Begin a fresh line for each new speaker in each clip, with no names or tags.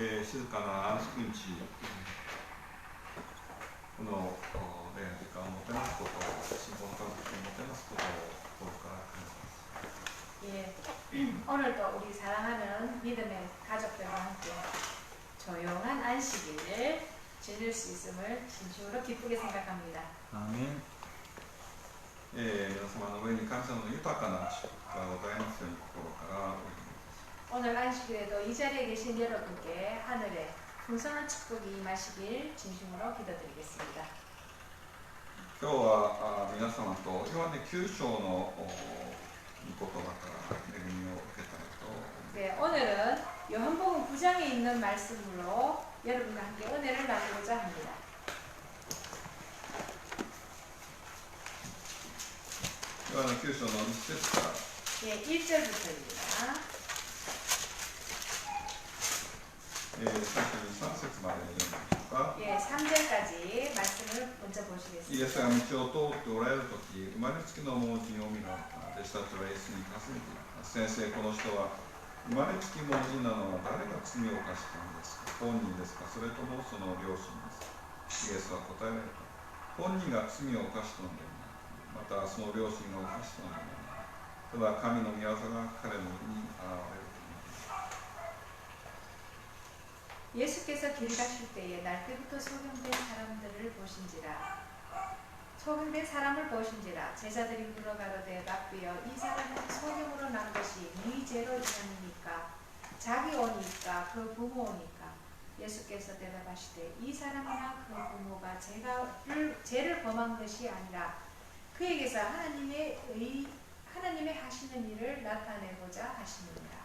静かな安息日、この、時間をもてなすこと、信仰の家族をもてなすことを心から感じます。
예, 오늘도 우리 사랑하는 믿음의 가족들과 함께 조용한 안식일을 지낼 수 있음을 진심으로 기쁘게 생각합니다.
아멘. 皆様の上に感謝の豊かな祝福がございますように心からお祈りします。
오늘 안식일에도 이 자리에 계신 여러분께 하늘의 풍성한 축복이 임하시길 진심으로 기도드리겠습니다.
今日は皆様とヨハネ9章の御言葉から恵みを受けたいと思います。
네, 오늘은 요한복음 9장에 있는 말씀으로 여러분과 함께 은혜를 나누고자 합니다.
ヨハネ9章の1節から
예, 1절부터입니다.
最初に3節まで読みましょうか。
예, 3절까지 말씀을 먼저
イエス
보시겠습니다.
が道を通っておられるとき、生まれつきの盲人を見られた。弟子たちはイエスに尋ねていた。先生、この人は生まれつき盲人なのは誰が罪を犯したのですか？本人ですか？それともその両親ですか？イエスは答えられた。本人が罪を犯したのではない。またその両親が犯したのではない。ただ神の御業が彼の身に現れる。
예수께서 길 가실 때에 날 때부터 소경된 사람들을 보신지라 소경된 사람을 보신지라 제자들이 물어가로되 rab비여 이 사람은 소경으로 난 것이 네 죄로 인함이니까 자기 오니까 그 부모오니까 예수께서 대답하시되 이 사람이나 그 부모가 죄를 범한 것이 아니라 그에게서 하나님의 하시는 일을 나타내고자 하시느니라.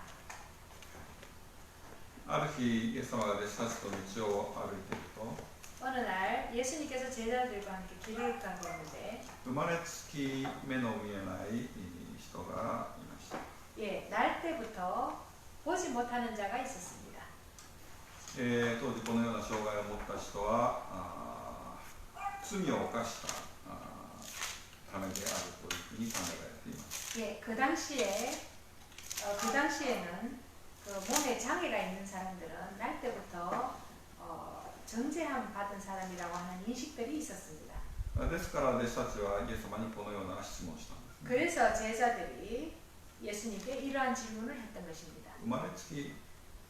ある日、イエス様が弟子たちと道を歩いていると
어느 날 예수님께서 제자들과 함께 길을 가고 있는데
生まれつき目の見えない人がいました。
예, 날 때부터 보지 못하는 자가 있었습니다.
当時このような障害を持った人は罪を犯したためであるというふうに考えられています。
예, 그 당시에는 그 몸에 장애가 있는 사람들은 날 때부터 정죄함 받은 사람이라고 하는 인식들이 있었습니다.
ですから弟子たちはイエス様にこのような質問をしたんですね。
그래서 제자들이 예수님께 이러한 질문을 했던 것입니다.
生まれつき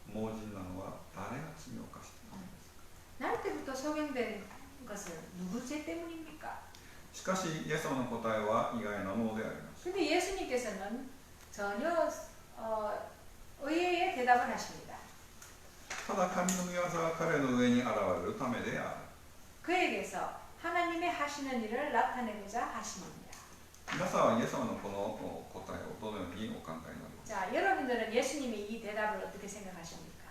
盲人なのは誰が罪を犯したのですか？
날 때부터 소경된 것은 누구 죄 때문입니까?
しかしイエス様の答えは意外なものであります。
근데 예수님께서는 전혀 의외의 대답을 하십니다.
ただ神の御業が彼の上に現れるためである。
그에게서 하나님의 하시는 일을 나타내고자 하십니다.
皆さんはイエス様のこの答えをどのようにお考えになりますか？
자, 여러분들은 예수님의 이 대답을 어떻게 생각하십니까?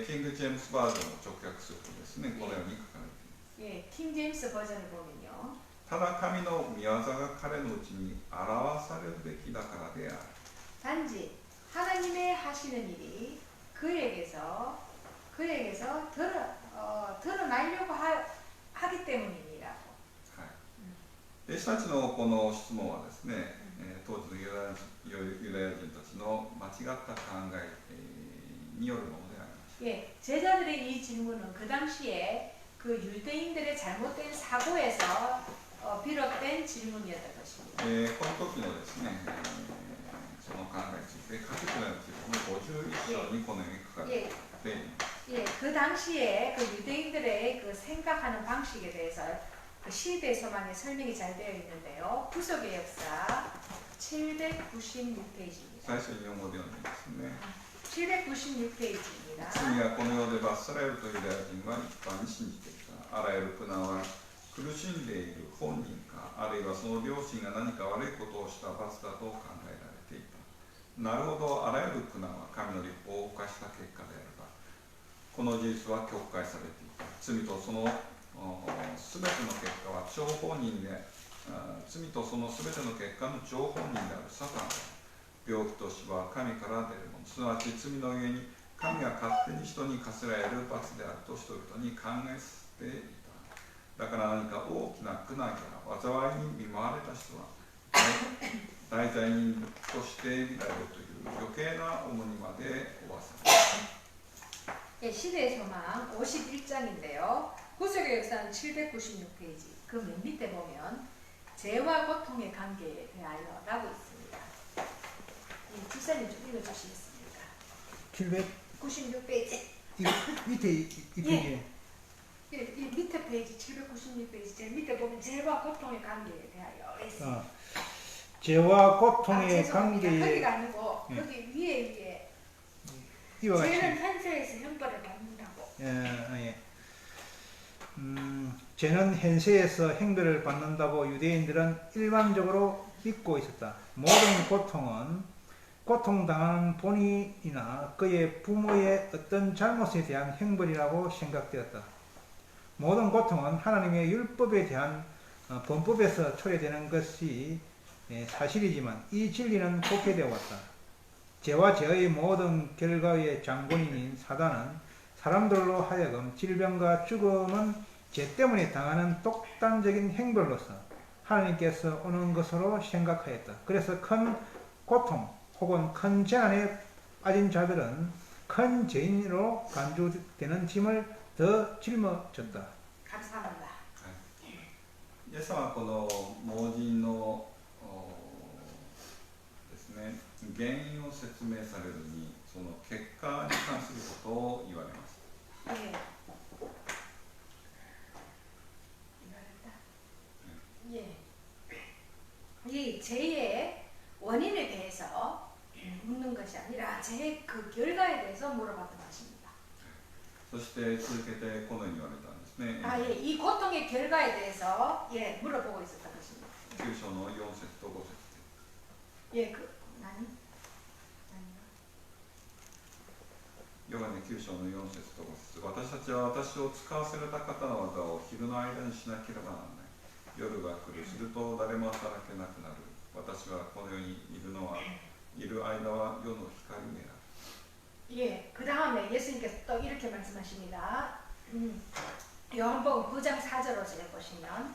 キング・ジェームスバージョンを直訳するとですね、このように書かれています。
예, 킹 제임스 버전을 보면요.
ただ神の御業が彼のうちに表されるべきだからである。
단지 하나님의 하시는 일이 그에게서 드러나려고 하기 때문이라고.
弟子たちのこの質問はですね、当時のユダヤ人たちの間違った考えによるものであります。
예, 제자들의 이 질문은 그 당시에 그 유대인들의 잘못된 사고에서 비롯된 질문이었던 것입니다.
この時のですね、その考えについて書き留めの記録の51章にこのように書かれています。
예, 그 당시에 그 유대인들의 그 생각하는 방식에 대해서 그 시대 소망의 설명이 잘 되어 있는데요. 구속의 역사 796페이지입니다.
最初に日本語で読んでいますね。
796페이지입니다.
罪がこの世で罰されるとユダヤ人は一般に信じていた。あらゆる苦難は苦しんでいる本人か、あるいはその両親が何か悪いことをした罰だと考えられていた。なるほど、あらゆる苦難は神の律法を犯した結果であるが、この事実は曲解されていた。罪とそのすべての結果は張本人で、罪とそのすべての結果の張本人であるサタンは、病気と死は神から出るもの、すなわち罪のゆえに神が勝手に人に課せられる罰であると人々に考えさせていた。だから何か大きな苦難や災いに見舞われた人は大罪人として見られるという余計な重荷まで負わされる。
예, 시대의 소망 51장인데요. 구속의 역사는 796페이지. 그 맨 밑에 보면 죄와 고통의 관계에 대하여 라고 있습니다. 예, 집사님 좀 읽어주시겠습니까? 96페이지.
밑에 이 페이지에
이 밑에 페이지 796페이지 제일 밑에 보면 죄와 고통의 관계에 대하여 있습니다.
죄와 고통의
죄송합니다.
관계에
거기가 아니고
예.
거기 위에
이와 같이
죄는 현세에서 형벌을 받는다고.
예. 죄는 현세에서 행배를 받는다고 유대인들은 일반적으로 믿고 있었다. 모든 고통은 고통당하는 본인이나 그의 부모의 어떤 잘못에 대한 형벌이라고 생각되었다. 모든 고통은 하나님의 율법에 대한 범법에서 초래되는 것이 사실이지만 이 진리는 곡해되어 왔다. 죄와 죄의 모든 결과의 장본인인 사단은 사람들로 하여금 질병과 죽음은 죄 때문에 당하는 독단적인 행벌로서 하나님께서 오는 것으로 생각하였다. 그래서 큰 고통 혹은 큰 재난에 빠진 자들은 큰 죄인으로 간주되는 짐을 더 짊어졌다.
감사합니다.
イエス様はこの盲人のですね、原因を説明されるにその結果に関することを言われます。
예. 예. 이 죄의 원인에 대해서 묻는 것이 아니라 죄의 그 결과에 대해서 물어봤던 것입니다.
そして続けてこのように言われたんですね。
아, 예. 이 고통의 결과에 대해서 예, 물어보고 있었던 것입니다.
9章の4節と5節
예, 그 아니.
ヨハネ9章の4節と5節私たちは私を使わせられた方の技を昼の間にしなければならない。夜が来る。すると誰も働けなくなる。私がこの世にいる間は世の光である。
예, 그 다음에 예수님께서 또 이렇게 말씀하십니다. 요한복음 9장 4절로 보시면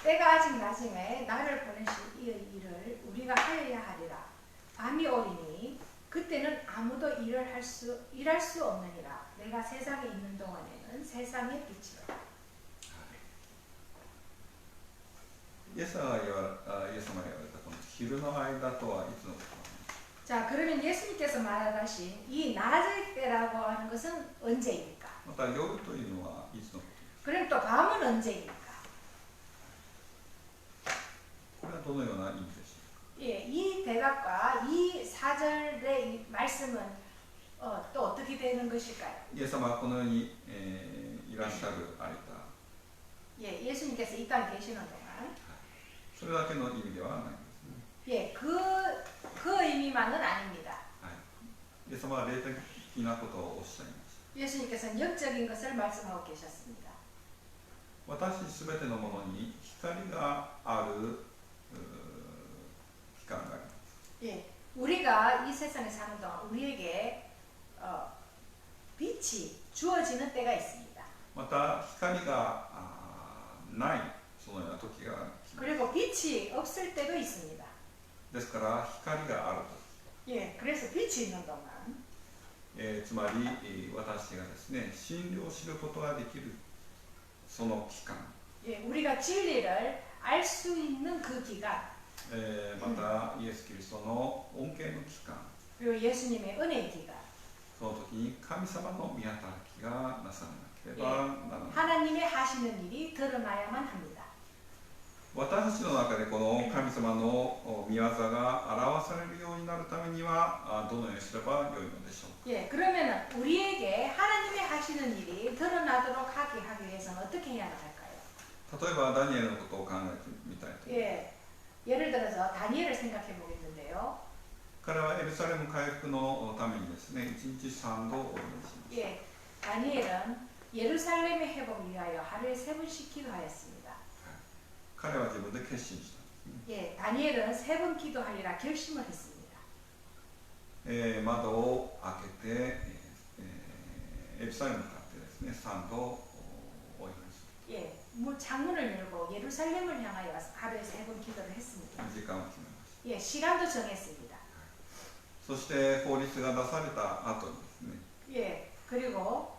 때가 아직 낮음에 나를 보내신 이의 일을 우리가 하여야 하리라. 밤이 오리니 그때는 아무도 일할 수 없느니라. 내가 세상에 있는 동안에는 세상의 빛이라.
イエス様が言われたこの昼の間とはいつのこと
자, 그러면 예수님께서 말하신 이 낮의 때라고 하는 것은 언제입니까?
また夜というのはいつのこと
그럼 또 밤은 언제입니까?
これはどのような意味でしょ
예, 이 대답과 이 4절의 이 말씀은 또 어떻게 되는 것일까요?
うイエス様はこの世に、いらっしゃる間
예, 예수님께서 이 땅에 계시는 동안
それだけの意味ではないんですね
예, 그 의미만은 아닙니다.
イエス様は霊的なことをおっしゃいます
예수님께서는 영적인 것을 말씀하고 계셨습니다.
私すべてのものに光がある期間があります
예, 우리가 이 세상에 사는 동안 우리에게 빛이 주어지는 때가 있습니다.
また光がないそのような時が来ます
그리고 빛이 없을 때도 있습니다.
ですから光がある
예, 그래서 빛이 있는 동안
つまり、私がですね真理を知ることができるその期間
예, 우리가 진리를 알 수 있는 그 기간
またイエス・キリストの恩恵の期間
그리고 예수님의 은혜의 기간
その時に神様の御働きがなさらなければならない
하나님의 하시는 일이 드러나야만 합니다.
私たちの中でこの神様の御業が表されるようになるためにはどのようにすればよいのでしょうか
예, 그러면 우리에게 하나님의 하시는 일이 드러나도록 하기 위해서는 어떻게 해야 할까요?
例えばダニエルのことを考えてみたいと思います
예, 예를 들어서 다니엘을 생각해 보겠는데요.
彼はエルサレム回復のためにですね1日3度お祈りしました
예, 다니엘은 예루살렘의 회복을 위하여 하루에 3번씩 기도하였습니다.
彼は自分で決心した
예, 다니엘은 3번 기도하리라 결심을 했습니다.
窓を開けて、エルサレムに向かってですね3度お祈りす
예, 창문을 열고 예루살렘을 향하여 하루에 3번 기도를 했습니다.
る時間を決めました
예, 시간도 정했습니다.
そして法律が出された後にですね
예, 그리고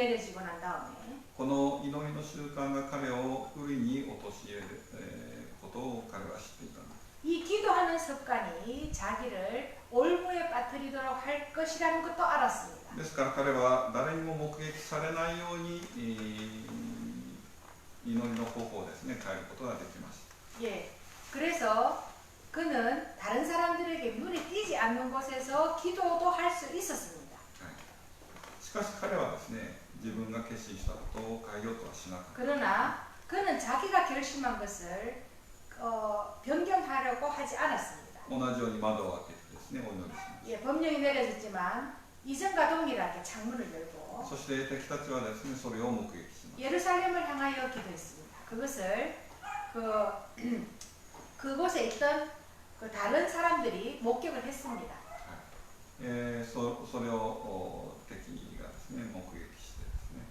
내려지고 난 다음에
この祈りの習慣が彼を売りに陥れる、ことを彼は知っていたんです。
이 기도하는 습관이 자기를 올무에 빠뜨리도록 할 것이라는 것도 알았습니다.
ですから彼は誰にも目撃されないように、祈りの方法をですね、変えることができました。
예, 그래서 그는 다른 사람들에게 눈에 띄지 않는 곳에서 기도도 할 수 있었습니다.
しかし彼はですね、自分が決心したことを変えようとはしなかった。
그러나 그는 자기가 결심한 것을 변경하려고 하지 않았습니다.
同じように窓を開けてですね、お祈りしま
예, 법령이 내려졌지만 이전과 동일하게 창문을 열고
す。そして敵たちはですね、それを目撃します。
예루살렘을 향하여 기도했습니다. 그것을 그곳에 있던 그 다른 사람들이 목격을 했습니다.
それを敵がですね、目撃してですね、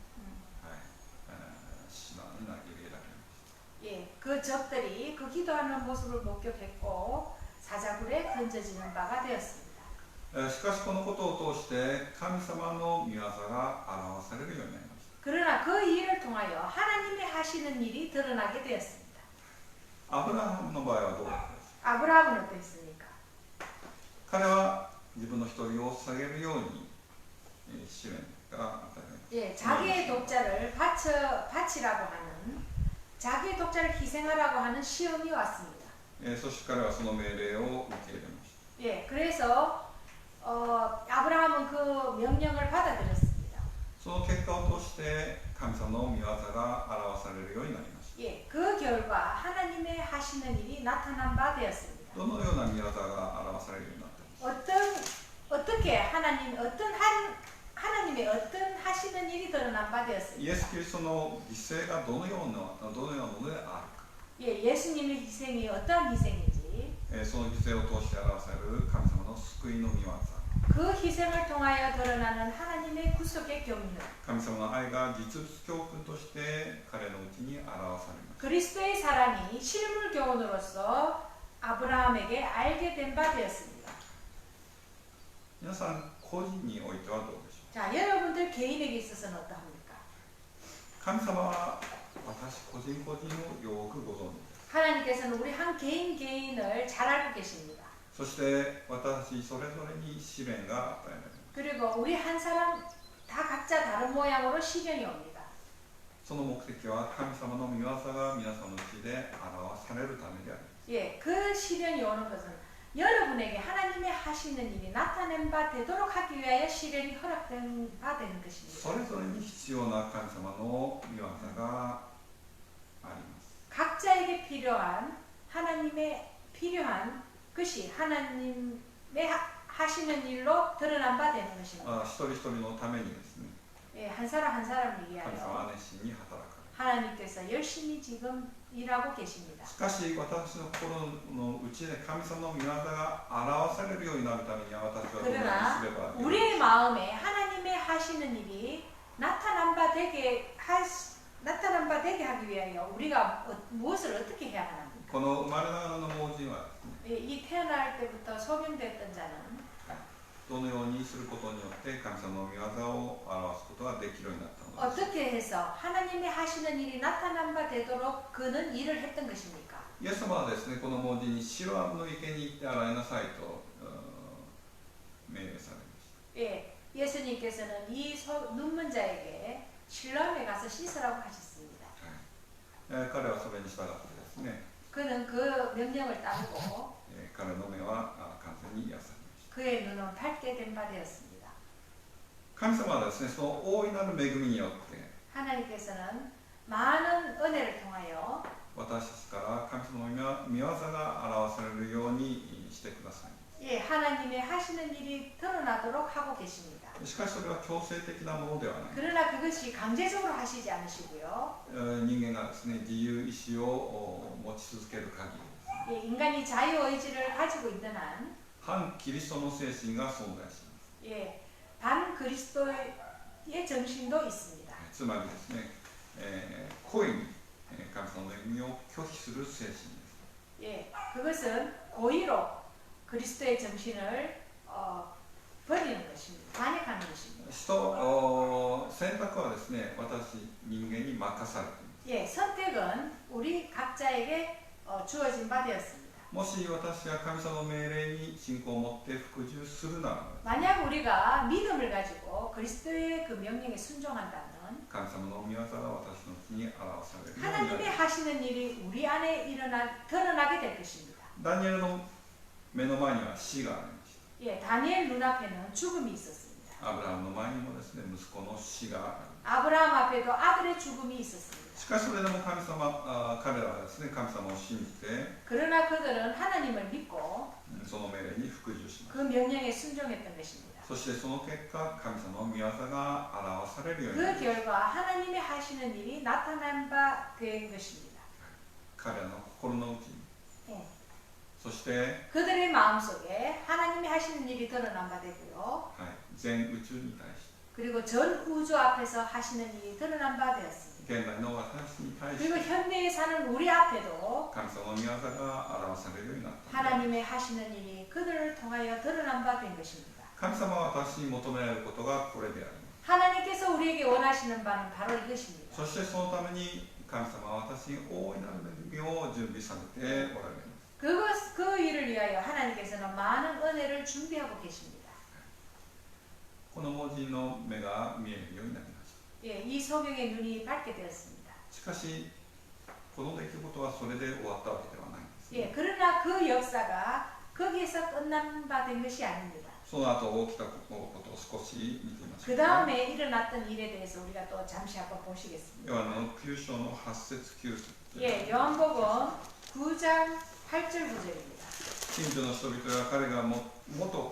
死なに投げ入れられました。
예, 그 적들이 그 기도하는 모습을 목격했고 사자굴에 던져지는 바가 되었습니다.
しかしこのことを通して神様の御業が表されるようになりました。
그러나 그 일을 통하여 하나님의 하시는 일이 드러나게 되었습니다.
アブラハムの場合はどうだったですか。
아브라함은 어땠습니까?
彼は自分の一人を捧げるように試練が与えられました。
예, 자기의 독자를 바치라고 하는 자기의 독자를 희생하라고 하는 시험이 왔습니다.
そして彼はその命令を受け入れました。
예, 그래서 아브라함은 그 명령을 받아들였습니다.
その結果を通して神様の御業が表されるようになりました。
예, 그 결과 하나님의 하시는 일이 나타난 바 되었습니다.
どのような御業が表されるようになったんですか。
어떻게 하나님의 어떤 하시는 일이 드러난 바 되었습니다.
イエス・キリストの犠牲がどのようなものであるか。
예, 예수님의 희생이 어떠한 희생인지
その犠牲を通して表される神様の救いの御業、
그 희생을 통하여 드러나는 하나님의 구속의 경륜,
神様の愛が実物教訓として彼のうちに表されました。
그리스도의 사랑이 실물 교훈으로서 아브라함에게 알게 된 바 되었습니다.
皆さん個人においてはどうでしょう。
자, 여러분들 개인에게 있어서는 어떠합니까?
神様は私個人個人をよくご存知です。
하나님께서는 우리 한 개인을 잘 알고 계십니다.
そして私それぞれに試練が与えられます。
그리고 우리 한 사람 다 각자 다른 모양으로 시련이 옵니다.
その目的は神様の御業が皆さんのうちで表されるためであります。
예, 그 시련이 오는 것은 여러분에게 하나님의 하시는 일이 나타낸 바 되도록 하기 위하여 시련이 허락된 바 되는 것입니다.
それぞれに必要な神様の御業があります。
각자에게 하나님의 필요한 것이 하나님의 하시는 일로 드러난 바 되는 것입니다.
一人一人のためにですね、
예, 한 사람 한 사람을
神様
위하여
は熱心に働かれる。
하나님께서 열심히 지금 일하고 계십니다.
しかし私の心の内で神様の御業が表されるようになるためには私はどのように
그러나
すればよいのか。
우리의 마음에 하나님의 하시는 일이 나타난 바 되게 하기 위하여 우리가 무엇을 어떻게 해야 하는가?
この生まれながらの盲人はですね、
이 태어날 때부터 소명됐던 자는
どのようにすることによって神様の御業を表すことができるようになったのです。
어떻게 해서 하나님의 하시는 일이 나타난 바 되도록 그는 일을 했던 것입니까?
イエス様はですね、この盲人にシロアムの池に行って洗いなさいと命令されました。
예, 예수님께서는 이 눈먼 자에게 실로암에 가서 씻으라고 하셨습니다.
彼はそれに従ってですね、
그는 그 명령을 따르고
彼の目は完全に癒されました。
그의 눈은 밝게 된 바 되었습니다.
神様はですね、その大いなる恵みによって
하나님께서는 많은 은혜를 통하여
私たちから神様の御業が表されるようにしてください。
예, 하나님의 하시는 일이 드러나도록 하고 계십니다.
しかしそれは強制的なものではない。
그러나 그것이 강제적으로 하시지 않으시고요.
人間がですね、自由意志を持ち続ける限りですね、
예, 인간이 자유의지를 가지고 있는 한
反キリストの精神が存在します。
예, 반 그리스도의 정신도 있습니다.
つまりですね、故意に神様の恵みを拒否する精神です。
예, 그것은 고의로 그리스도의 정신을 버리는 것입니다. 반역하는 것입니다.
選択はですね、私、人間に任されています。
예, 선택은 우리 각자에게 주어진 바 되었습니다.
もし私が神様の命令に信仰を持って服従するならば、
만약 우리가 믿음을 가지고 그리스도의 그 명령에 순종한다면
神様の御業が私のうちに表されるようになり
하나님이
ます。
하시는 일이 우리 안에 드러나게 될 것입니다.
ダニエルの目の前には死がありました。
예, 다니엘 눈앞에는 죽음이 있었습니다.
アブラハムの前にもですね、息子の死がありま
아브라함 앞에도 아들의 죽음이 있었습니다.
す。しかしそれでも神様、彼らはですね、神様を信じて、
그러나 그들은 하나님을 믿고
その命令に服従しま
그 명령에 순종했던 것입니다.
す。そしてその結果、神様の御業が表されるようになり
그
ます。
결과 하나님이 하시는 일이 나타난 바 된 것입니다.
彼らの心の内に、
예.
そして、
그들의 마음속에 하나님이 하시는 일이 드러난 바 되고요.
はい、全宇宙に対して、
그리고 전 우주 앞에서 하시는 일이 드러난 바 되었습니다.
現代の私に対し
그리고
て、
현대에 사는 우리 앞에도
神様の御業が表されるようになったのです。
하나님의 하시는 일이 그들을 통하여 드러난 바 된 것입니다.
神様は私に求められることがこれであります。
하나님께서 우리에게 원하시는 바는 바로 이것입니다.
そしてそのために神様は私に大いなる恵みを準備されておられます。
그 일을 위하여 하나님께서는 많은 은혜를 준비하고 계십니다.
この文字の目が見えるようになりました。
예, 이 소경의 눈이 밝게 되었습니다.
しかし、この出来事はそれで終わったわけではないんです、ね。
예, 그러나 그 역사가 거기에서 끝난 바 된 것이 아닙니다.
その後起きたことを少し見てみましょ
그
う。
다음에 일어났던 일에 대해서 우리가 또 잠시 한번 보시겠습니다.
ヨハネの9章の8節9節。
예, 요한복음 9장 8절 9절입니다.
近所の人々が彼が元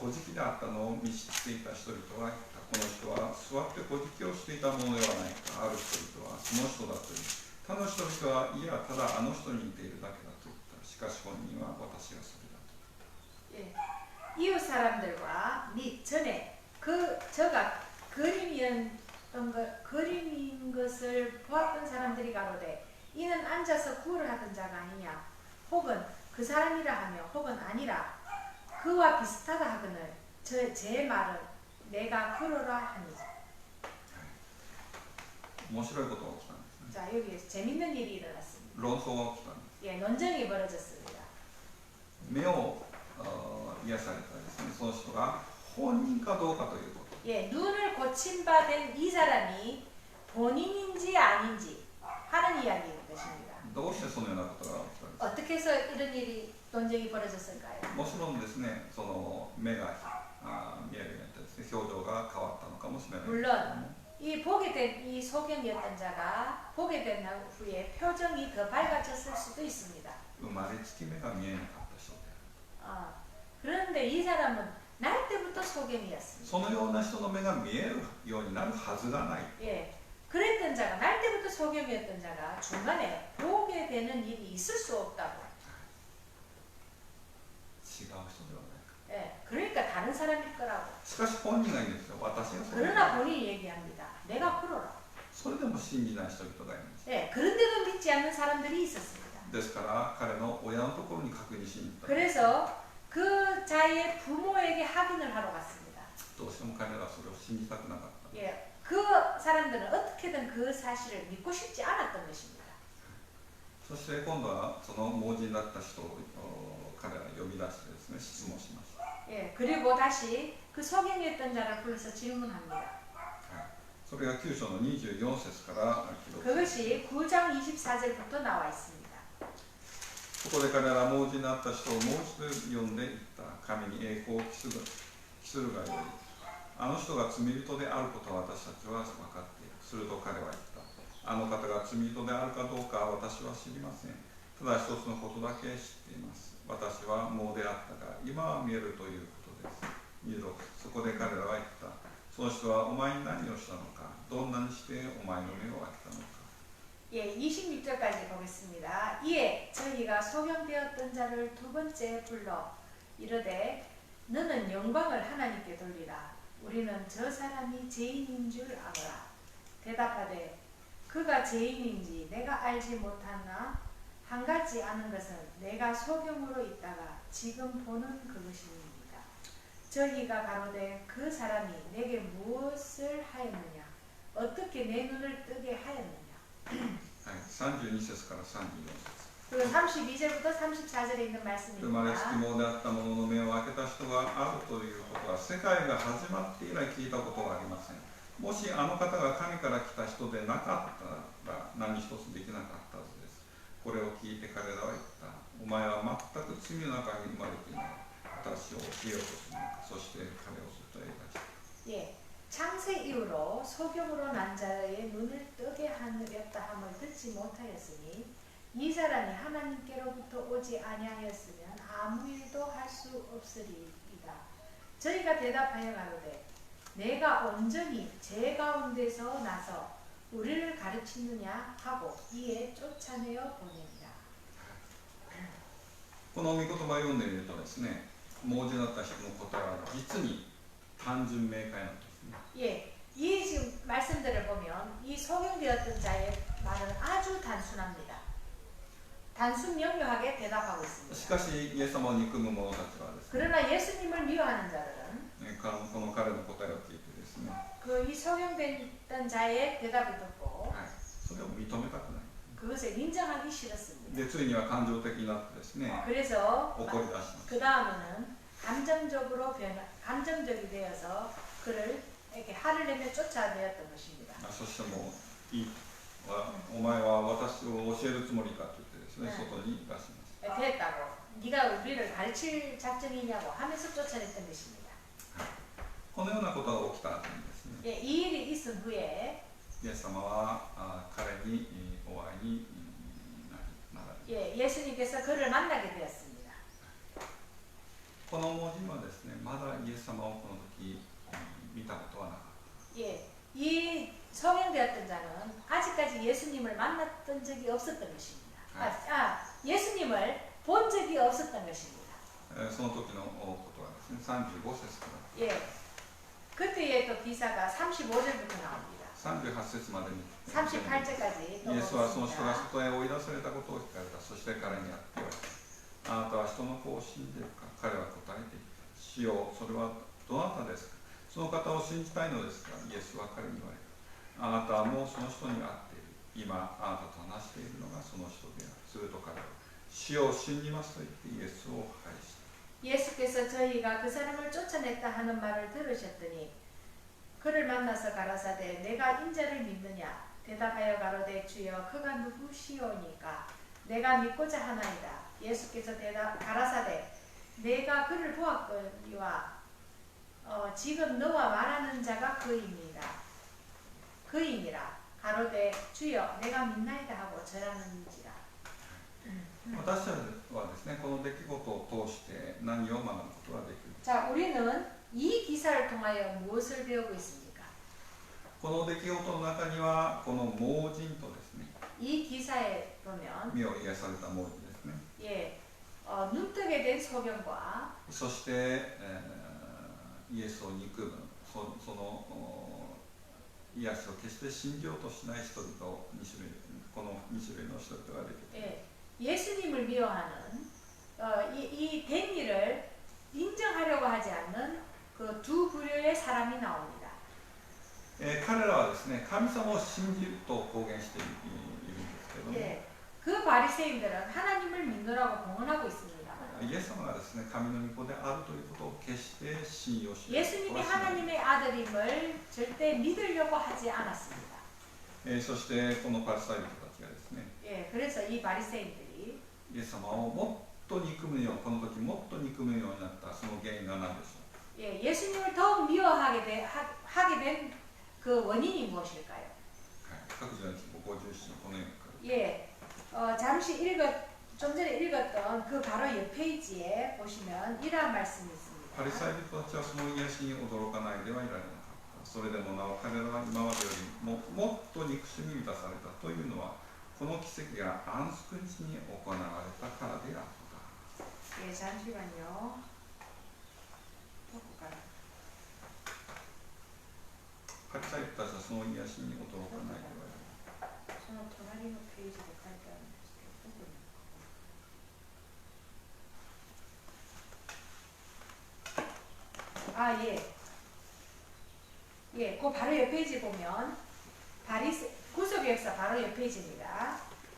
小じであったのを見知っていた人々は言った。この人は座って小じをしていたものではないか。ある人々はその人だと言う。他の人々はいや、ただあの人に似ているだけだと言った。しかし本人は私がそれだと。
예, 이웃 사람들과 및 전에 저가 그림인 것을 보았던 사람들이 가로되 이는 앉아서 구를 하던 자가 아니냐 혹은 그 사람이라 하며 혹은 아니라 그와 비슷하다 하거늘 제 말은 내가 그러라 하니.
面白いことが起きたんですね。
자, 여기에 재밌는 일이 일어났습니다.
論争が起きたんです。
예, 논쟁이 벌어졌습니다.
目を癒されたですね、その人が本人かどうかということ。
예, 눈을 고침받은 이 사람이 본인인지 아닌지 하는 이야기인 것입니다.
どうしてそのようなことが起きたんですか。
어떻게 해서 이런 일이 논쟁이 벌어졌을까요?
もちろんですね、その目が見えるようになってですね、表情が変わったのかもしれないですけども。
이 보게 된 이 소경이었던 자가 보게 된 후에 표정이 더 밝아졌을 수도 있습니다.
生まれつき目が見えなかった人である。
그런데 이 사람은 날 때부터 소경이었습니다.
そのような人の目が見えるようになるはずがない。
예, 그랬던 자가 날 때부터 소경이었던 자가 중간에 보게 되는 일이 있을 수 없다고.
違う人ではないか。
예, 그러니까 다른 사람일 거라고.
しかし本人が言うんですよ。私がそれだ。
그러나 본인이 얘기합니다. 내가 그러라.
それでも信じない人々がいます。
예, 그런데도 믿지 않는 사람들이 있었습니다.
ですから彼の親のところに確認しに行った。
그래서 그 자의 부모에게 확인을 하러 갔습니다.
どうしても彼らはそれを信じたくなかった。
예, 그 사람들은 어떻게든 그 사실을 믿고 싶지 않았던 것입니다.
そして今度はその盲人だった人を彼らが呼び出してですね、質問しました。
예, 그리고 다시 그 소경이었던 자를 불러서 질문합니다.
それが9章の24節から記録。
그것이 9장 24절부터 나와 있습니다.
そこで彼らは盲人になった人をもう一度呼んでいった。神に栄光を期するがよい。あの人が罪人であることは私たちは分かっている。すると彼は言った。あの方が罪人であるかどうか私は知りません。ただ一つのことだけ知っています。私は盲であったが、今は見えるということです。26、そこで彼らは言った。その人はお前に何をしたのか、どんなにしてお前の目を開けたのか。
예, 26절까지 보겠습니다. 이에 저희가 소경되었던 자를 두 번째 불러 이르되 너는 영광을 하나님께 돌리라. 우리는 저 사람이 죄인인 줄 알아라. 대답하되 그가 죄인인지 내가 알지 못하나 한 가지 아는 것은 내가 소경으로 있다가 지금 보는 그것입니다. 저희가 가로되 그 사람이 내게 무엇을 하였느냐 어떻게 내 눈을 뜨게 하였느냐.
はい、32節から34節。
그리고 32절부터 34절에 있는
生まれつき
말씀입니다.
もであった者の目を開けた人があるということは世界が始まって以来聞いたことはありません。もしあの方が神から来た人でなかったら何一つできなかったはずです。これを聞いて彼らは言った。お前は全く罪の中に生まれていない。私を教えようとするのか。そして彼を外へ出した。
예, 창세 이후로 소경으로 난 자의 눈을 뜨게 하였다 함을 듣지 못하였으니 이 사람이 하나님께로부터 오지 아니하였으면 아무 일도 할 수 없으리이다. 저희가 대답하여 가로되 내가 온전히 제 가운데서 나서 우리를 가르치느냐 하고 이에 쫓아내어 보냅니다.
この御言葉を読んでみるとですね、盲字だった人の答えは実に単純明快なんですね。
예, 이 지금 말씀들을 보면 이 소경되었던 자의 말은 아주 단순합니다. 단순 명료하게 대답하고
し
있습니다.
かしイエス様を憎む者たちはですね、
그러나 예수님을 미워하는 자들은
この彼の答えを聞いてですね、
그 이 소경됐던 자의 대답을 듣고
はい、それを認めたくない。
그것을 인정하기 싫었습니다.
でついには感情的になってですね、
그래서
怒り出します。
그 다음에는 감정적이 되어서 그를 이렇게 화를 내며 쫓아내었던 것입니다.
そしてもういい、お前は私を教えるつもりかと言ってですね、外に出します。
됐다고 네가 우리를 가르칠 작정이냐고 하면서 쫓아냈던 것입니다.
このようなことが起きた後にですね、
예, 이 일이 있은 후에
イエス様は彼にお会いになられる。
예, 예수님께서 그를 만나게 되었습니다.
この文字はですね、まだイエス様をこの時見たことはなかった。
예, 이 성형되었던 자는 아직까지 예수님을 만났던 적이 없었던 것입니다. 예수님을 본 적이 없었던 것입니다.
その時のことはですね、35節から
예, 그때의 또 기사가 35절부터 나옵니다.
38節までに
38절까지
イエスはその人が
넘어갔습니다.
外へ追い出されたことを聞かれた。そして彼にあって言われた。あなたは人の子を信じるか。彼は答えていた。主よ、それはどなたですか。その方を信じたいのですが、イエスは彼に言われた。あなたはもうその人に会っている。今、あなたと話しているのがその人である。すると彼は、主を信じますと言ってイエスを拝した。
예수께서 저희가 그 사람을 쫓아냈다 하는 말을 들으셨더니 그를 만나서 가라사대 내가 인자를 믿느냐 대답하여 가로되 주여 그가 누구시오니까 내가 믿고자 하나이다. 예수께서 가라사대 내가 그를 보았거니와 지금 너와 말하는 자가 그이니라. 가로되 주여 내가 믿나이다 하고 절하는지라.
私たちはですね、この出来事を通して何を学ぶことができる。
자, 우리는 이 기사를 통하여 무엇을 배우고 있습니까?
この出来事の中にはこの盲人とですね、
이 기사에 보면
目を癒された盲人ですね。
예, 눈뜨게 된 소경과
そして、イエスを憎むその癒しを決して信じようとしない人々をこの2種類の人々が出てきます。
예, 예수님을 미워하는 이 된 일을 인정하려고 하지 않는 그 두 부류의 사람이 나옵니다.
彼らはですね、神様を信じると公言しているんですけども、
예, 그 바리새인들은 하나님을 믿노라고 공언하고 있습니다.
イエス様がですね、神の御子であるということを決して信用しない。
예수님이 하나님의 아들임을 절대 믿으려고 하지 않았습니다.
そしてこのパリサイ人たちがですね、
예, 그래서 이 바리새인들이
イエス様をもっと憎むよう、この時もっと憎むようになったその原因が何でしょう。
예, 예수님을 더욱 미워하게 된 그 원인이 무엇일까요?
各自の規模57のこのように書かれています。
예, 좀 전에 읽었던 그 바로 옆 페이지에 보시면 이러한 말씀이 있습니다.
パリサイ人たちはその癒しに驚かないではいられなかった。それでもなお彼らは今までよりももっと憎しみに満たされたというのは、この奇跡が安息日に行われたからであった。
예, 잠시만요. 볼까요?
パリサイ人たちはその癒しに驚かないではいられなかった。
その隣のページで書いてあるんですけど、どこに 예. 예, 그 바로 옆 페이지 보면 구속의 역사 바로 옆 페이지입니다.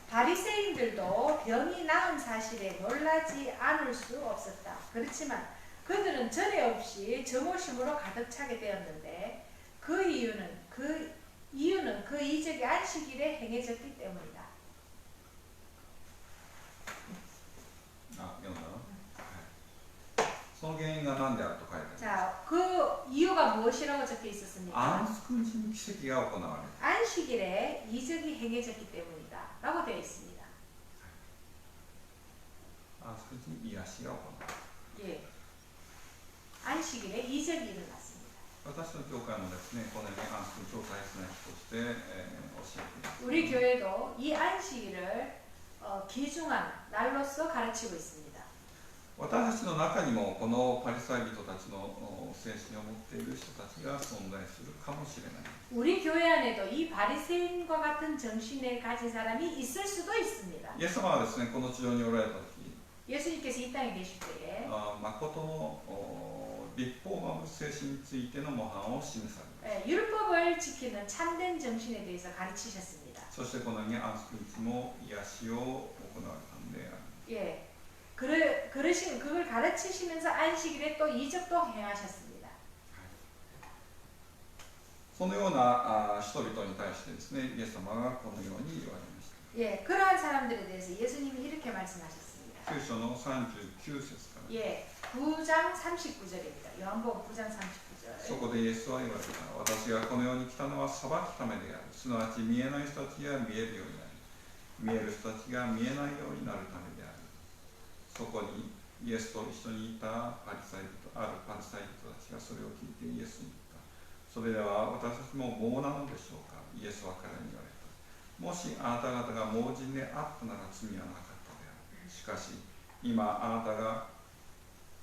바리새인들도 병이 나은 사실에 놀라지 않을 수 없었다. 그렇지만 그들은 전에 없이 정오심으로 가득 차게 되었는데 그 이유는 그 이적이 안식일에 행해졌기 때문이다.
あ、読んだの、はい、その原因が何であると書いてある。
자, 그 이유가 무엇이라고 적혀 있었습니까?
安息日に奇跡が行われる。
안식일에 이적이 행해졌기 때문이다. 라고 되어 있습니다.
安息日に癒しが行われる。
예. 안식일에 이적이 일어났습니다.
私の教会もですね、このように安息日を大切な日として、教えています。
우리 교회도 이 안식일을 귀중한 날로서 가르치고 있습니다.
私たちの中にもこのパリサイ人たちの精神を持っている人たちが存在するかもしれない。
우리 교회 안에도 이 바리새인과 같은 정신을 가진 사람이 있을 수도 있습니다.
イエス様はですね、この地上におられた時、
예수님께서 이 땅에 계실 때에
誠の立法を守る精神についての模範を示されます。
율법을 지키는 참된 정신에 대해서 가르치셨습니다.
そしてこのように安息日も癒しを行われたのである。
예. 그걸 가르치시면서 안식일에 또 이적도 행하셨습니다.
そのような人々に対してですね、イエス様がこのように言われました。
예, 그러한 사람들에 대해서 예수님이 이렇게 말씀하셨습니다.
9章の39節から。
예, 9장 39절입니다. 요한복음 9장 39절.
そこでイエスは言われた。私がこの世に来たのは裁くためである。すなわち見えない人たちが見えるようになり、見える人たちが見えないようになるためである。そこにイエスと一緒にいたあるパリサイ人たちがそれを聞いてイエスに言った。それでは私たちも盲なのでしょうか。イエスは彼に言われた。もしあなた方が盲人であったなら罪はなかったである。しかし今あなたが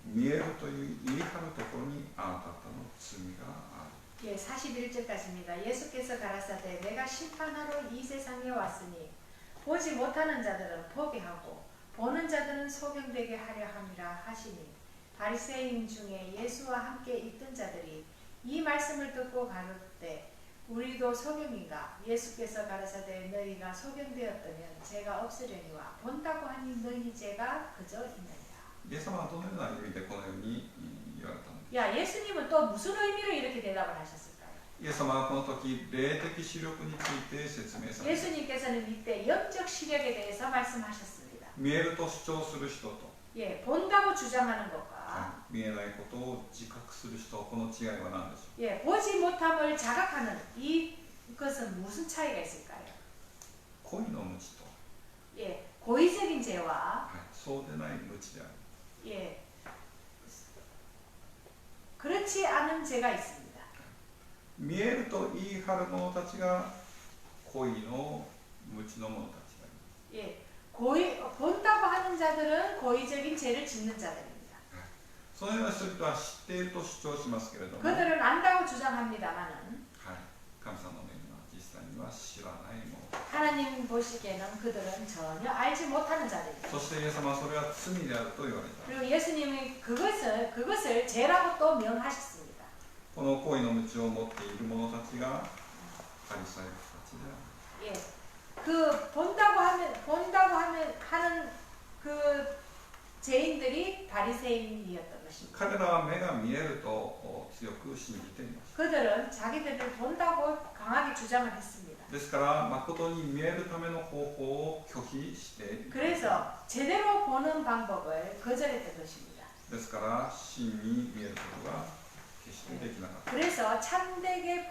見えるという言い張るところにあなた方の罪がある。
예, 41절까지입니다. 예수께서 가라사대 내가 심판하러 이 세상에 왔으니 보지 못하는 자들은 보게 하고 보는 자들은 소경되게 하려 함이라 하시니 바리새인 중에 예수와 함께 있던 자들이 이 말씀을 듣고 가로되 우리도 소경인가? 예수께서 가라사대 너희가 소경되었다면 죄가 없으려니와 본다고 하니 너희 죄가 그저 있느니라.
イエス様はどのような意味でこのように言われたのですか。
야, 예수님은 또 무슨 의미로 이렇게 대답을 하셨을까요?
イエス様はこの時霊的視力について説明されました。
예수님께서는 이때 영적 시력에 대해서 말씀하셨습니다.
見えると主張する人と、
예, 본다고 주장하는 것과
見えないことを自覚する人、この違いは何でしょう。
예, 보지 못함을 자각하는 이것은 무슨 차이가 있을까요?
恋の無知と、
예, 고의적인 죄와
そうでない無知である。
예, 그렇지 않은 죄가 있습니다.
見えると言い張る者たちが恋の無知の者たちである。
예, 본다고 하는 자들은 고의적인 죄를 짓는 자들입니다.
そのような人々は知っていると主張しますけれども、
그들은 안다고 주장합니다만은
神様の目には実際には知らないもの。
하나님 보시기에는 그들은 전혀 알지 못하는 자들입니다.
そしてイエス様はそれは罪であると言われた。
그리고 예수님이 그것을 죄라고 또 명하셨습니다.
この恋の無知を持っている者たちがパリサイ人たちである。
예, 그 본다고 하는 그 죄인들이 바리새인이었던 것입니다.
彼らは目が見えると強く信じています。
그들은 자기들을 본다고 강하게 주장을 했습니다.
ですから誠に見えるための方法を拒否している。
그래서 제대로 보는 방법을 거절했던 것입니다.
ですから真に見えることが決してできなかった。
그래서 참되게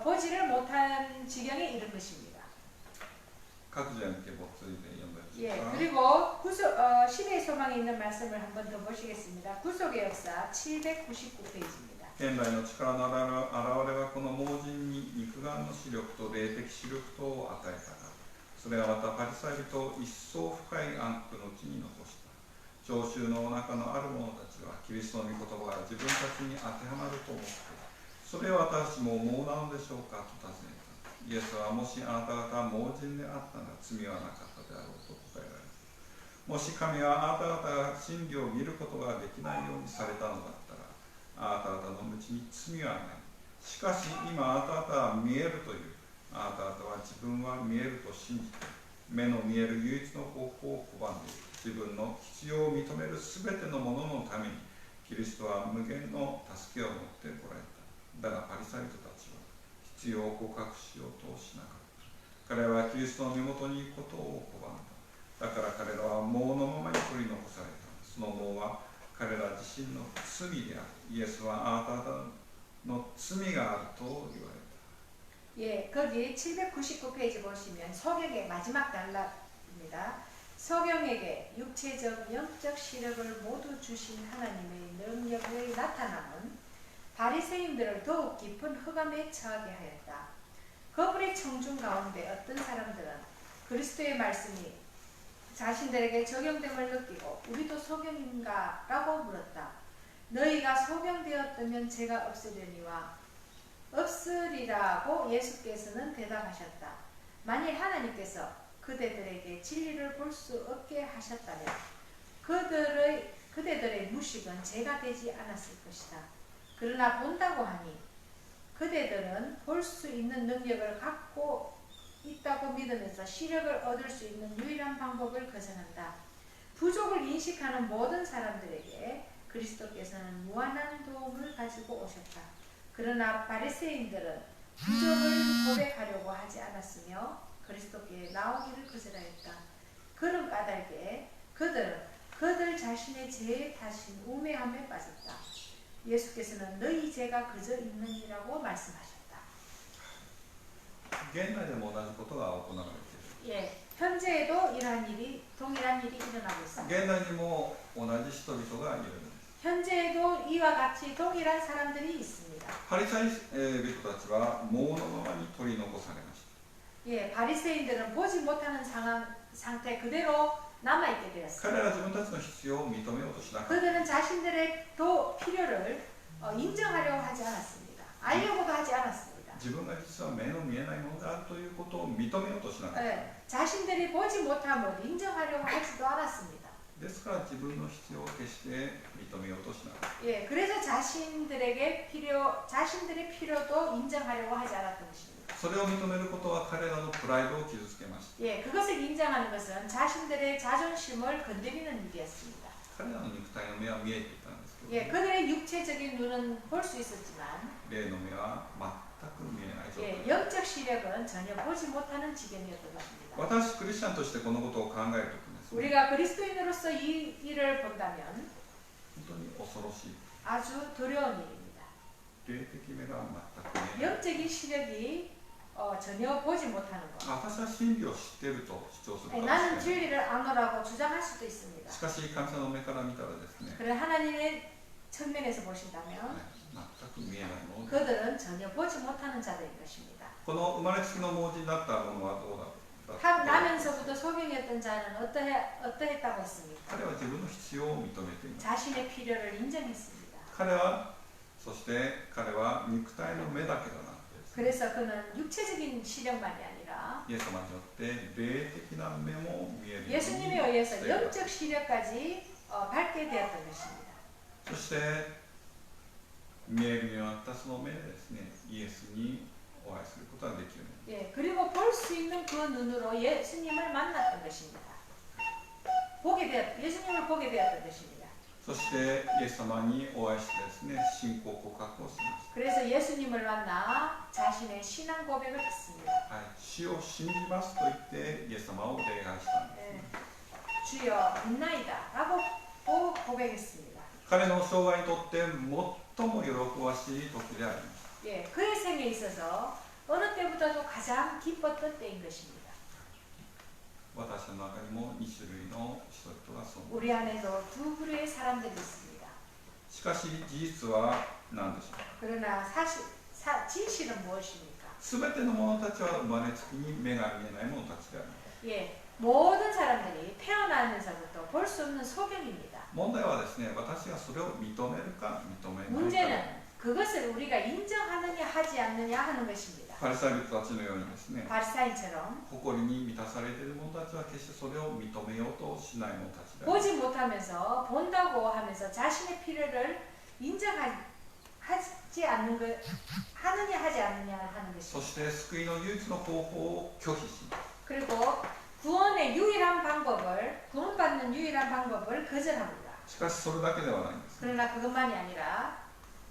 보지를 못한 지경에 이른 것입니다.
各自は見て没追で読んだりし
예,
ますか。
그리고 시대의 소망에 있는 말씀을 한 번 더 보시겠습니다. 구속의 역사 799페이지입니다.
現代の力の現れはこの盲人に肉眼の視力と霊的視力とを与えたが、それはまたパリサイ人を一層深い暗黒の地に残した。聴衆の中のある者たちはキリストの御言葉が自分たちに当てはまると思って、それは私も盲なのでしょうかと尋ねた。イエスはもしあなた方が盲人であったら罪はなかったであろうと答えられた。もし神はあなた方が真理を見ることができないようにされたのだったら、あなた方のうちに罪はない。しかし今あなた方は見えるという。あなた方は自分は見えると信じて、目の見える唯一の方法を拒んでいる。自分の必要を認めるすべてのもののために、キリストは無限の助けを持ってこられた。だがパリサイ人たちは必要を告白しようとしなかった。彼らはキリストの身元に行くことを拒んだ。だから彼らは盲のままに取り残された。その盲は彼ら自身の罪である。イエスはあなた方の罪があると言われた。
예, 거기 799페이지 보시면 소경의 마지막 단락입니다. 소경에게 육체적, 영적 시력을 모두 주신 하나님의 능력의 나타남은 바리새인들을 더욱 깊은 흑암에 처하게 하였다. 거불의 청중 가운데 어떤 사람들은 그리스도의 말씀이 자신들에게 적용됨을 느끼고 우리도 소경인가? 라고 물었다. 너희가 소경되었다면 죄가 없으려니와 없으리라고 예수께서는 대답하셨다. 만일 하나님께서 그대들에게 진리를 볼 수 없게 하셨다면 그대들의 무식은 죄가 되지 않았을 것이다. 그러나 본다고 하니 그대들은 볼 수 있는 능력을 갖고 있다고 믿으면서 시력을 얻을 수 있는 유일한 방법을 거절한다. 부족을 인식하는 모든 사람들에게 그리스도께서는 무한한 도움을 가지고 오셨다. 그러나 바리새인들은 부족을 고백하려고 하지 않았으며 그리스도께 나오기를 거절하였다. 그런 까닭에 그들은 그들 자신의 죄에 타신 우매함에 빠졌다. 예수께서는 너희 죄가 그저 있느니라고 말씀하셨다.
現代でも同じことが行われている。
예, 현재에도 동일한 일이 일어나고 있습니다.
現代にも同じ人々がいるんです。
현재에도 이와 같이 동일한 사람들이 있습니다.
パリサイ人たちは盲のままに取り残されました。
예, 바리새인들은 보지 못하는 상태 그대로 남아있게 되었습니다.
彼らは自分たちの必要を認めようとしなかった。
그들은 자신들의 필요를 인정하려고 하지 않았습니다. 알려고도 하지 않았습니다.
自分が実は目の見えないものであるということを認めようとしなかった。
예, 자신들이 보지 못함을 인정하려고 하지도 않았습니다.
ですから自分の必要を決して認めようとしなかった。
예, 그래서 자신들의 필요도 인정하려고 하지 않았던 것입니다.
それを認めることは彼らのプライドを傷つけました。
예, 그것을 인정하는 것은 자신들의 자존심을 건드리는 일이었습니다.
彼らの肉体の目は見えていたんですけど、
예, 그들의 육체적인 눈은 볼 수 있었지만
霊の目は全く見えない状態。
예, 영적 시력은 전혀 보지 못하는 지경이었던 것입니다.
私クリスチャンとしてこのことを考えるときですね、
우리가 그리스도인으로서 이 일을 본다면
本当に恐ろしい。
아주 두려운 일입니다.
霊的目が全く見えない。
영적인 시력이 전혀 보지 못하는 것.
私は真理を知っていると主張するかもしれ
나는
ない。
진리를 아노라고 주장할 수도 있습니다.
しかし神様の目から見たらですね、
그래 하나님의 측면에서 보신다면
全く見えないものです。
그들은 전혀 보지 못하는 자들인 것입니다.
この生まれつきの盲人になったものはどうだったか。
나면서부터 소경이었던 자는 어떠했다고 했습니까?
彼は自分の必要を認めています。
자신의 필요를 인정했습니다.
彼は肉体の目だけだな。
그래서 그는 육체적인 시력만이 아니라
イエス様によって霊的な目も見えるように
예수님에 의해서 영적 시력까지 밝게 되었던 것입니다.
そして見えるようになったその目でですね、イエスにお会いすることができる。
예, 그리고 볼 수 있는 그 눈으로 예수님을 만났던 것입니다. 예수님을 보게 되었던 것입니다.
そしてイエス様にお会いしてですね、信仰告白をしました。
그래서 예수님을 만나 자신의 신앙 고백을 했습니다.
はい、主を信じますと言ってイエス様を礼拝したんですね。
주여 믿나이다 라고 또 고백했습니다.
彼の生涯にとって最も喜ばしい時であります。
예, 그의 생에 있어서 어느 때보다도 가장 기뻤던 때인 것입니다.
私の中にも2種類の人々が存在。
우리 안에도 두 부류의 사람들이 있습니다.
しかし事実は何でしょうか。
그러나 진실은 무엇입니까?
すべての者たちは生まれつきに目が見えない者たちであります。
예, 모든 사람들이 태어나면서부터 볼 수 없는 소경입니다.
問題はですね、私がそれを認めるか認めないか。
문제는 그것을 우리가 인정하느냐 하지 않느냐 하는 것입니다.
パリサイ人たちのようにですね、
바리사인처럼
誇りに満たされている者たちは決してそれを認めようとしない者たちであります。
보지 못하면서 본다고 하면서 자신의 필요를 인정하지 않는 않는 것 하느냐 하지 않느냐 하는
そ
것입니다.
して救いの唯一の方法を拒否します。
그리고 구원의 유일한 방법을 구원받는 유일한 방법을 거절합니다.
しかしそれだけではないんです。
그러나 그것만이 아니라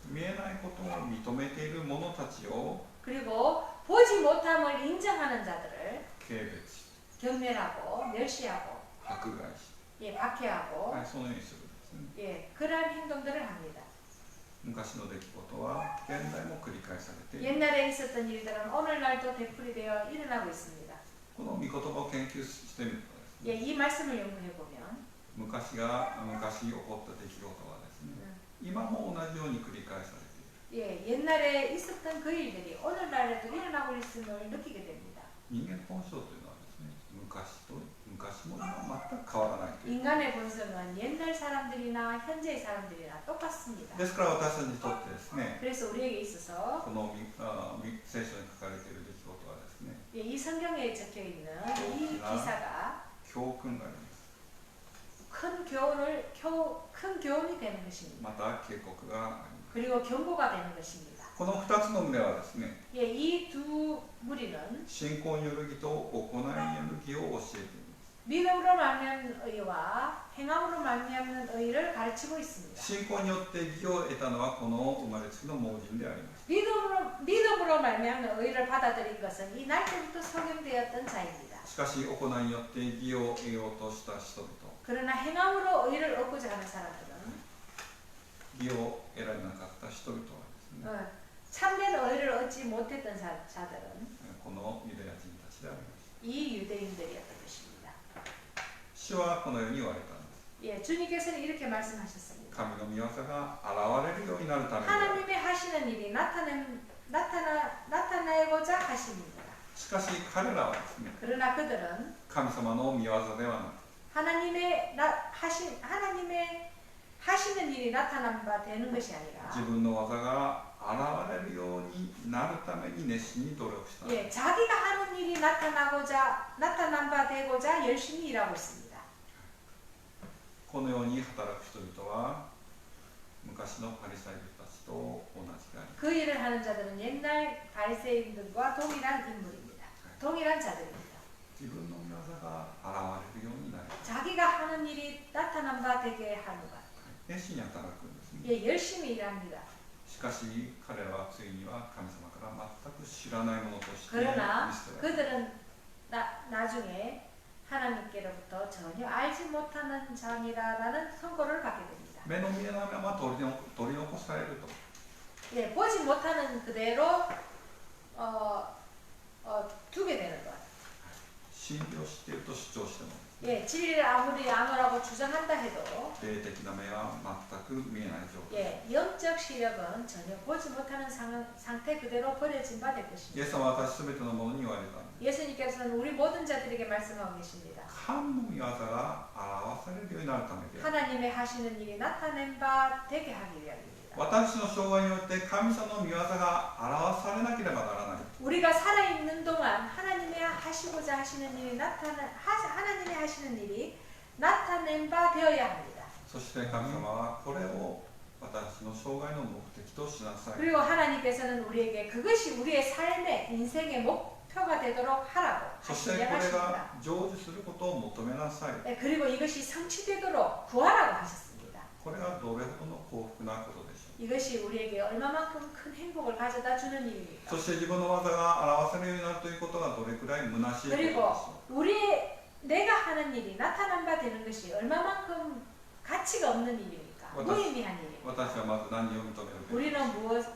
見えないことを認めている者たちを
그리고 보지 못함을 인정하는 자들을
軽蔑し、
경멸하고 멸시하고
迫害し、
예, 박해하고
はい、そのようにするんですね。
예, 그러한 행동들을 합니다.
昔の出来事は現在も繰り返されている。
옛날에 있었던 일들은 오늘날도 되풀이되어 일어나고 있습니다.
この御言葉を研究してみるとですね、
예, 이 말씀을 연구해 보면
昔起こった出来事はですね、今も同じように繰り返されている。
예, 옛날에 있었던 그 일들이 오늘날에도 일어나고 있음을 느끼게 됩니다.
人間本性というのはですね、昔も今全く変わらないという。
인간의 본성은 옛날 사람들이나 현재의 사람들이나 똑같습니다.
ですから私たちにとってですね、
그래서 우리에게 있어서
この聖書に書かれている出来事はですね、
예, 이 성경에 적혀 있는 이 기사가
教訓があります。
큰 교훈이 되는 것입니다.
また警告があります。
그리고 경고가 되는 것입니다.
この2つの旨はですね、
예, 이 두 무리는
信仰による義と行いによる義を教えています。
믿음으로 말미암는 의와 행함으로 말미암는 의를 가르치고 있습니다.
信仰によって義を得たのはこの生まれつきの盲人であります。
믿음으로 말미암는 의를 받아들인 것은 이 날 때부터 소경되었던 자입니다.
しかし行いによって義を得ようとした人々、
그러나 행함으로 의를 얻고자 하는 사람들은
義を得られなかった人々はですね、
참된 의를 얻지 못했던 자들은
このユダヤ人たちであります。
이 유대인들이었던 것입니다.
主はこのように言われたんです。
예, 주님께서는 이렇게 말씀하셨습니다.
神の御業が現れるようになるために、
하나님의 하시는 일이 나타내고자 하십니다.
しかし彼らはですね、
그러나 그들은
神様の御業ではなく、
하나님의 하시는 일이 나타난 바 되는 것이 아니라
自分の技が現れるようになるために熱心に努力した。
예, 자기가 하는 일이 나타난 바 되고자 열심히 일하고 있습니다.
このように働く人々は昔のパリサイ人たちと同じであります。
그 일을 하는 자들은 옛날 바리새인들과 동일한 인물입니다. 동일한 자들입니다.
自分の御業が現れるようになる。
자기가 하는 일이 나타난 바 되게 하는 것.
熱心に働くんですね。
예, 열심히 일합니다.
しかし彼らはついには神様から全く知らないものとして見
그러나
捨てられる。
그들은 나중에 하나님께로부터 전혀 알지 못하는 자니라라는 선고를 받게 됩니다.
目の見えないまま取り残されると。
예, 보지 못하는 그대로 두게 되는 것.
真理を知っていると主張しても、
예, 진리를 아무리 아무라고 주장한다 해도
霊的な目は全く見えない状態。
예, 영적 시력은 전혀 보지 못하는 상태 그대로 버려진 바 될
イエ
것입니다.
ス様は私すべてのものに言われたんです。
예수님께서는 우리 모든 자들에게 말씀하고 계십니다.
神の御業が表されるようになるためである。
하나님의 하시는 일이 나타낸 바 되게 하기 위함입니다.
私の生涯によって神様の御業が表されなければならない。
우리가 살아있는 동안 하나님의 하시고자 하시는 일이 하나님의 하시는 일이 나타낸 바 되어야 합니다.
そして神様はこれを私の生涯の目的としなさい。
그리고 하나님께서는 우리에게 그것이 우리의 삶의 인생의 목표가 되도록 하라고
そしてこれ
하십니다.
が成就することを求めなさい。
네, 그리고 이것이 성취되도록 구하라고 하셨습니다.
これがどれほどの幸福なことでしょう。
이것이 우리에게 얼마만큼 큰 행복을 가져다 주는 일입니까?
そして自分の技が表せるようになるということがどれくらい虚しいことでし
그리고
ょう。
내가 하는 일이 나타난 바 되는 것이 얼마만큼 가치가 없는 일입니까? 무의미한 일입니다.
私はまず何を認めるべきでしょう。
우리는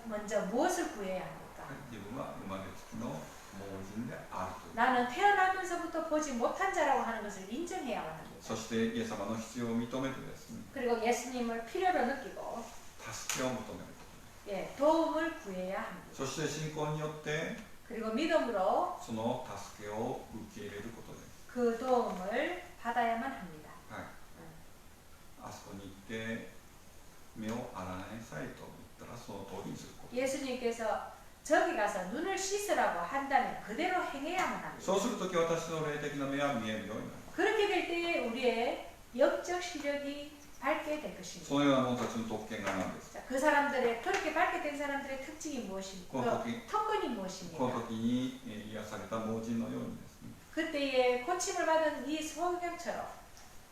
먼저 무엇을 구해야 합니까?
自分は生まれつきの盲人であるという。
나는 태어나면서부터 보지 못한 자라고 하는 것을 인정해야만 합니다.
そしてイエス様の必要を認めてですね、
그리고 예수님을 필요로 느끼고
助けを求めるこ
예, 도움을 구해야 합니다.
と。そして信仰によって
그리고 믿음으로
その助けを受け入れることです。
그 도움을 받아야만 합니다.
はい。あそこに行って目を洗いなさいと言ったらその通りにすること。
예수님께서 저기 가서 눈을 씻으라고 한다면 그대로 행해야만 합니다.
そうするとき私の霊的な目は見えるようになる。
그렇게 될 때에 우리의 영적 시력이 밝게 될 것입니다.
そのような者たちの特権が何ですか。
자, 그 사람들의 그렇게 밝게 된 사람들의 특징이 무엇입니까?
この時
특권이
この
무엇입니까?
時に癒された盲人のようにですね、
그때에 고침을 받은 이 소경처럼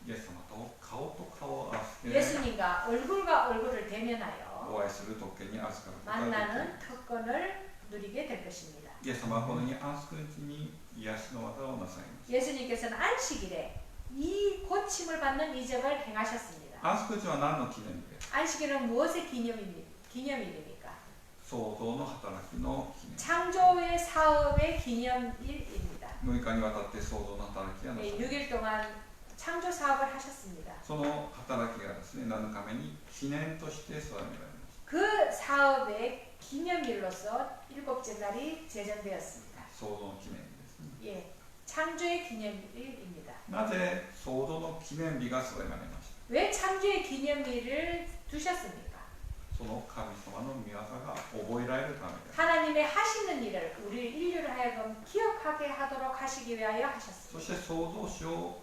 イエス様と顔と顔を合わせて
예수님과 얼굴과 얼굴을 대면하여
お会いする特権に預かることができる。
만나는 특권을 누리게 될 것입니다.
イエス様はこの日安息日に癒しの技をなさいました。
예수님께서는 안식일에 이 고침을 받는 이적을 행하셨습니다.
安息日は何の記念日ですか。
안식일은 무엇의 기념일입니까?
創造の働きの記念。
창조의 사업의 기념일입니다.
6日にわたって創造の働きがなされました。
6일 동안 창조 사업을 하셨습니다.
その働きがですね、7日目に記念として定められました。
그 사업의 기념일로서 일곱째 날이 제정되었습니다.
創造の記念日ですね。
예, 창조의 기념일입니다.
なぜ創造の記念日が定められました。
왜 창조의 기념일을 두셨습니까?
その神様の御業が覚えられるためです。
하나님의 하시는 일을 우리 인류를 하여금 기억하게 하도록 하시기 위하여
そ
하셨습니다.
して創造主を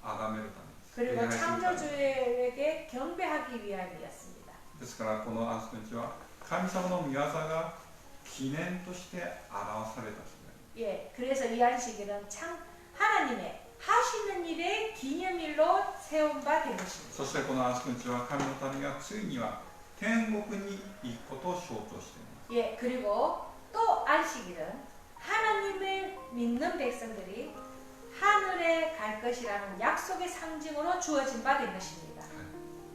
崇めるためです。
그리고
礼拝するためです
창조주에게 경배하기 위함이었습니다.
ですからこの安息日は神様の御業が記念として表された日であります。
예, 그래서 이 안식일은 하나님의 하시는 일의 기념일로 세운 바 된 것입니다.
そしてこの安息日は神の民がついには天国に行くことを象徴しています。
예, 그리고 또 안식일은 하나님을 믿는 백성들이 하늘에 갈 것이라는 약속의 상징으로 주어진 바 된 것입니다.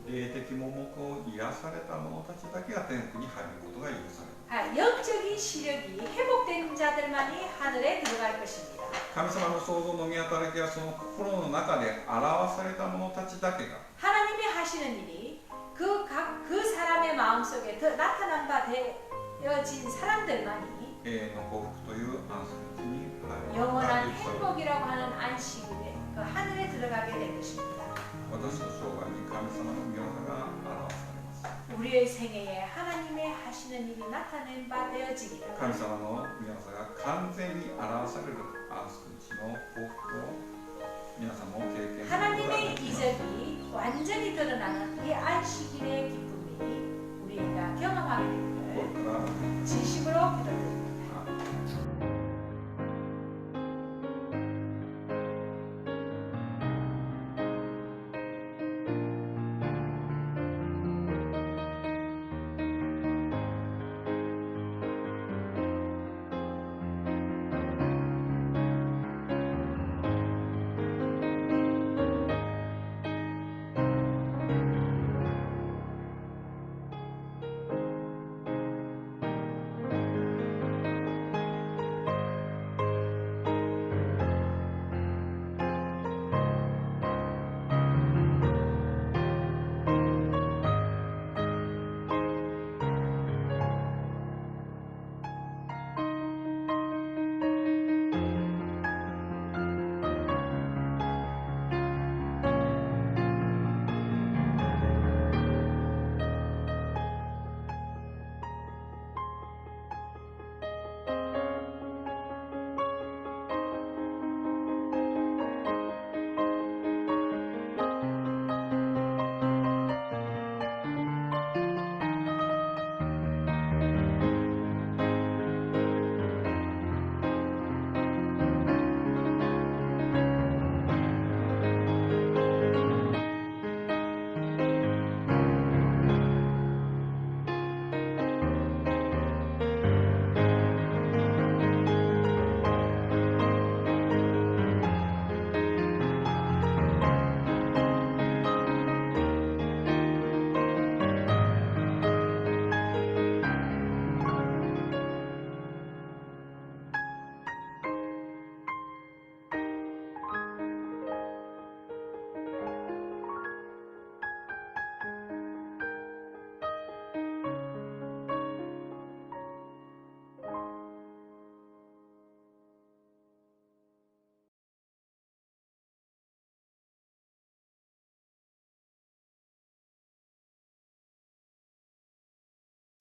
霊的盲目を癒された者たちだけが天国に入ることが許されます。
영적인 시력이 회복된 자들만이 하늘에 들어갈 것입니다.
神様の創造の御働きはその心の中で表された者たちだけが
하나님이 하시는 일이 그 사람의 마음속에 더 나타난 바 되어진 사람들만이
永遠の幸福という安息日に入ることが
영원한
許されます。
행복이라고 하는 안식일에 그 하늘에 들어가게 될 것입니다.
私の生涯に神様の御業が表されます。
우리의 생애에 하나님의 하시는 일이 나타낸 바 되어지기를
神様の御業が完全に表される安息日の幸福を皆さんも経験することがで
하나님의
きます。
이적이 완전히 드러나는 이 안식일의 기쁨이 우리가 경험하게
こ
되기를
れから
진심으로 기도드립니다.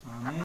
아멘.